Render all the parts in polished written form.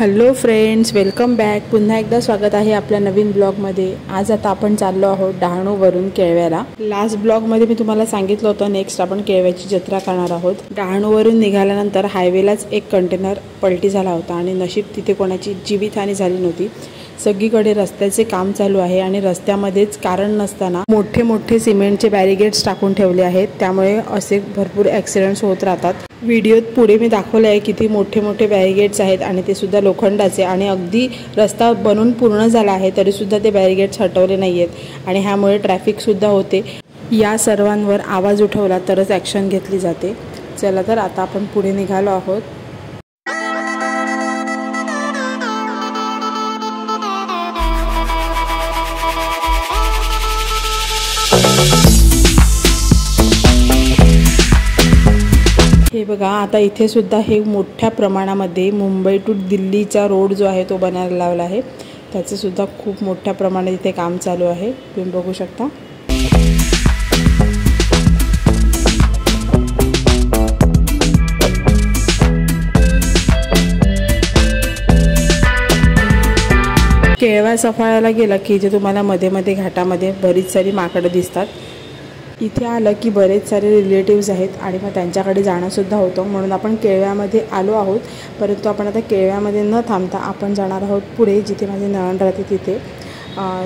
Hello friends, welcome back. पुन्हा एकदा स्वागत आहे आपल्या नवीन ब्लॉगमध्ये। आज आता आपण चाललो आहोत डहाणूवरून केळव्याला। लास्ट ब्लॉगमध्ये मी तुम्हाला सांगितलं होतं नेक्स्ट आपण केळव्याची जत्रा करणार आहोत। डहाणूवरून निघाल्यानंतर हायवेलाच एक कंटेनर पलटी झाला होता आणि नशीब तिथे कोणाची जीवितहानी झाली नव्हती। सगळीकडे रस्त्याचे काम चालू आहे आणि रस्त्यामध्येच कारण नसताना मोठे मोठे सिमेंटचे बॅरिगेड्स टाकून ठेवले आहेत, त्यामुळे असे भरपूर ॲक्सिडेंट्स होत राहतात। व्हिडिओत पुढे मी दाखवले आहे किती मोठे मोठे बॅरिगेड्स आहेत आणि ते सुद्धा लोखंडाचे आणि अगदी रस्ता बनून पूर्ण झाला आहे तरी सुद्धा ते बॅरिगेड्स हटवले नाहीयेत आणि ह्यामुळे ट्रॅफिक सुद्धा होते। या सर्वांवर आवाज उठवला तरच ॲक्शन घेतली जाते। चला तर आता आपण पुढे निघालो आहोत। हे बघा, आता इथे सुद्धा हे मोठ्या प्रमाणामध्ये मुंबई टू दिल्लीचा रोड जो आहे तो बनायला लावला आहे। त्याचे सुद्धा खूप मोठ्या प्रमाणात इथे काम चालू आहे, तुम्ही बघू शकता। केळवा सफाळ्याला गेला की जे तुम्हाला मध्ये मध्ये घाटामध्ये बरीच सारी माकडं दिसतात। इथे आलं की बरेच सारे रिलेटिव्स आहेत आणि मग त्यांच्याकडे जाणंसुद्धा होतं, म्हणून आपण केळव्यामध्ये आलो आहोत। परंतु आपण आता केळव्यामध्ये न थांबता आपण जाणार आहोत पुढे, जिथे माझी नणंद राहते तिथे।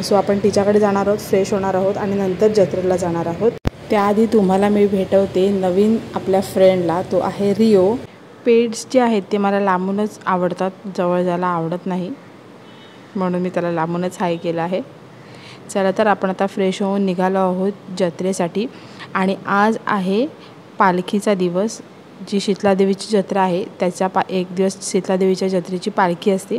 सो आपण तिच्याकडे जाणार आहोत, फ्रेश होणार आहोत आणि नंतर जत्रेला जाणार आहोत। त्याआधी तुम्हाला मी भेटवते नवीन आपल्या फ्रेंडला, तो आहे रिओ। पेट्स जे आहेत ते मला लांबूनच आवडतात, जवळ जायला आवडत नाही, म्हणून मी त्याला लांबूनच हाय केलं आहे। चला तर आपण आता फ्रेश होऊन निघालो आहोत जत्रेसाठी आणि आज आहे पालखीचा दिवस। जी शीतलादेवीची जत्रा आहे त्याचा एक दिवस शीतलादेवीच्या जत्रेची पालखी असते,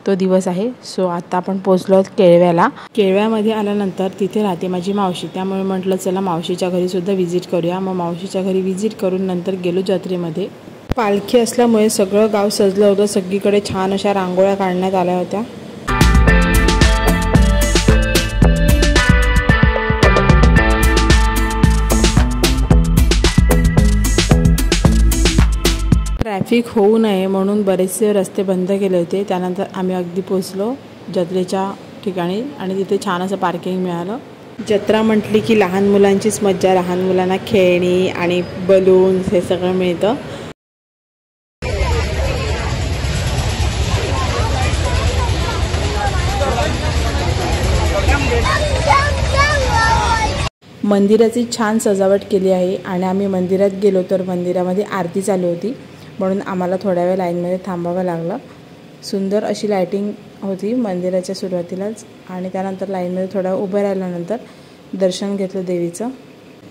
तो दिवस आहे। सो आता आपण पोहोचलो आहोत केळव्याला। केळव्यामध्ये आल्यानंतर तिथे राहते माझी मावशी, त्यामुळे म्हटलं चला मावशीच्या घरी सुद्धा व्हिजिट करूया। मग मावशीच्या घरी व्हिजिट करून नंतर गेलो जत्रेमध्ये। पालखी असल्यामुळे सगळं गाव सजलं होतं, सगळीकडे छान अशा रांगोळ्या काढण्यात आल्या होत्या। ट्रॅफिक होऊ नये म्हणून बरेचसे रस्ते बंद केले होते। त्यानंतर आम्ही अगदी पोचलो जत्रेच्या ठिकाणी आणि तिथे छान असं पार्किंग मिळालं। जत्रा म्हटली की लहान मुलांचीच मज्जा, लहान मुलांना खेळणी आणि बलून्स हे सगळं मिळतं। मंदिराची छान सजावट केली आहे आणि आम्ही मंदिरात गेलो तर मंदिरामध्ये आरती चालू होती, म्हणून आम्हाला थोड्या वेळ लाईनमध्ये थांबावं लागलं। सुंदर अशी लाईटिंग होती मंदिराच्या सुरुवातीलाच आणि त्यानंतर लाईनमध्ये थोडा उभं राहिल्यानंतर दर्शन घेतलं देवीचं।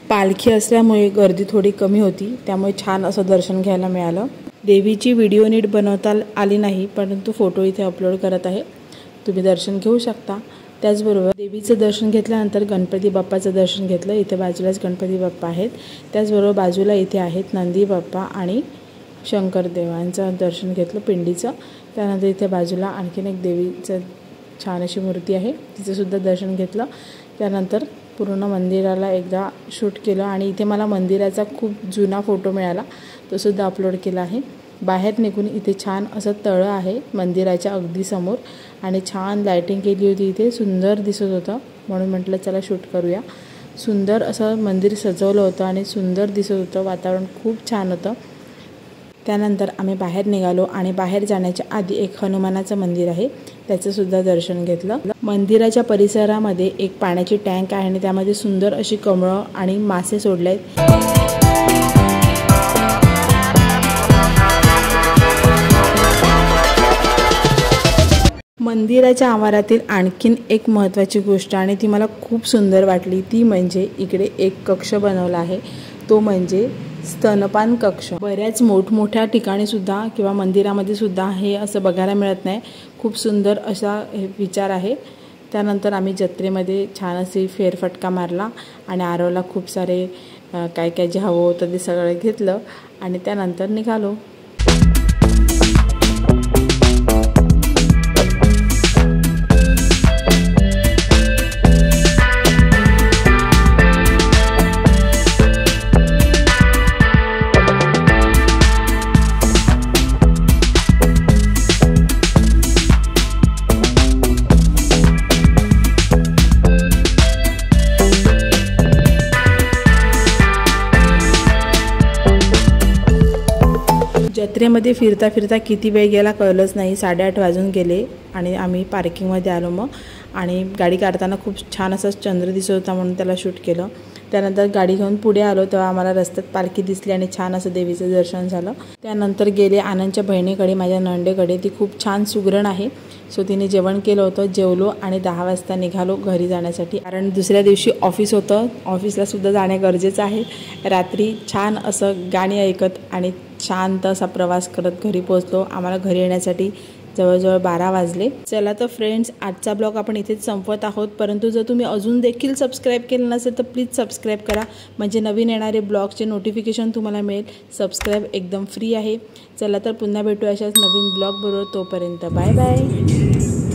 पालखी असल्यामुळे गर्दी थोडी कमी होती, त्यामुळे छान असं दर्शन घ्यायला मिळालं। देवीची व्हिडिओ नीट बनवता आली नाही, परंतु फोटो इथे अपलोड करत आहे, तुम्ही दर्शन घेऊ शकता। त्याचबरोबर देवीचं दर्शन घेतल्यानंतर गणपती बाप्पाचं दर्शन घेतलं। इथे बाजूलाच गणपती बाप्पा आहेत, त्याचबरोबर बाजूला इथे आहेत नंदी बाप्पा आणि शंकर देवांचं दर्शन घेतलं पिंडीचं। त्यानंतर इथे बाजूला आणखीन एक देवीचं छान अशी मूर्ती आहे, तिचंसुद्धा दर्शन घेतलं। त्यानंतर पूर्ण मंदिराला एकदा शूट केलं आणि इथे मला मंदिराचा खूप जुना फोटो मिळाला, तो सुद्धा अपलोड केला आहे। बाहेर निघून इथे छान असं तळं आहे मंदिराच्या अगदी समोर आणि छान लाईटिंग केली होती, इथे सुंदर दिसत होतं, म्हणून म्हटलं चला शूट करूया। सुंदर असं मंदिर सजवलं होतं आणि सुंदर दिसत होतं, वातावरण खूप छान होतं। त्यानंतर आम्ही बाहेर निघालो आणि बाहेर जाण्याच्या आधी एक हनुमानाचं मंदिर आहे, त्याचंसुद्धा दर्शन घेतलं। मंदिराच्या परिसरामध्ये एक पाण्याची टँक आहे आणि त्यामध्ये सुंदर अशी कमळं आणि मासे सोडले आहेत। मंदिराच्या आवारातील आणखीन एक महत्त्वाची गोष्ट आणि ती मला खूप सुंदर वाटली, ती म्हणजे इकडे एक कक्ष बनवला आहे, तो म्हणजे स्तनपान कक्ष। बऱ्याच मोठमोठ्या ठिकाणी सुद्धा किंवा मंदिरामध्ये सुद्धा हे असं बघायला मिळत नाही, खूप सुंदर असा हे विचार आहे। त्यानंतर आम्ही जत्रेमध्ये छान अशी फेरफटका मारला आणि आरवला खूप सारे काय काय जे हवं होतं ते सगळं घेतलं आणि त्यानंतर निघालो। जत्रेमध्ये फिरता फिरता किती वेळ गेला कळलंच नाही. 8:30 वाजून गेले आणि आम्ही पार्किंगमध्ये आलो मग. आणि गाडी काढताना खूप छान असा चंद्र दिसत होता म्हणून त्याला शूट केलं. त्यानंतर गाडी घेऊन पुढे आलो तेव्हा आम्हाला रस्त्यात पालखी दिसली आणि छान असं देवीचं दर्शन झालं. त्यानंतर गेले आनंदच्या बहिणीकडे, माझ्या नंडेकडे. ती खूप छान सुगरण आहे. सो तिने जेवण केलं होतं, जेवलो आणि 10 वाजता निघालो घरी जाण्यासाठी. कारण दुसऱ्या दिवशी ऑफिस होतं. ऑफिसलासुद्धा जाणे गरजेचं आहे. रात्री छान असं गाणी ऐकत आणि शांत असा प्रवास करत घरी पोहोचलो. आम्हाला घरी येण्यासाठी जवळजवळ 12 वाजले. चला तर फ्रेंड्स, आजचा ब्लॉग आपण इथेच संपवत आहोत. परंतु जर तुम्ही अजून देखील सबस्क्राईब केलं नसेल तर प्लीज सबस्क्राईब करा, म्हणजे नवीन येणारे ब्लॉगचे नोटिफिकेशन तुम्हाला मिळेल. सबस्क्राईब एकदम फ्री आहे. चला तर पुन्हा भेटू अशाच नवीन ब्लॉग बरोबर. तोपर्यंत बाय बाय.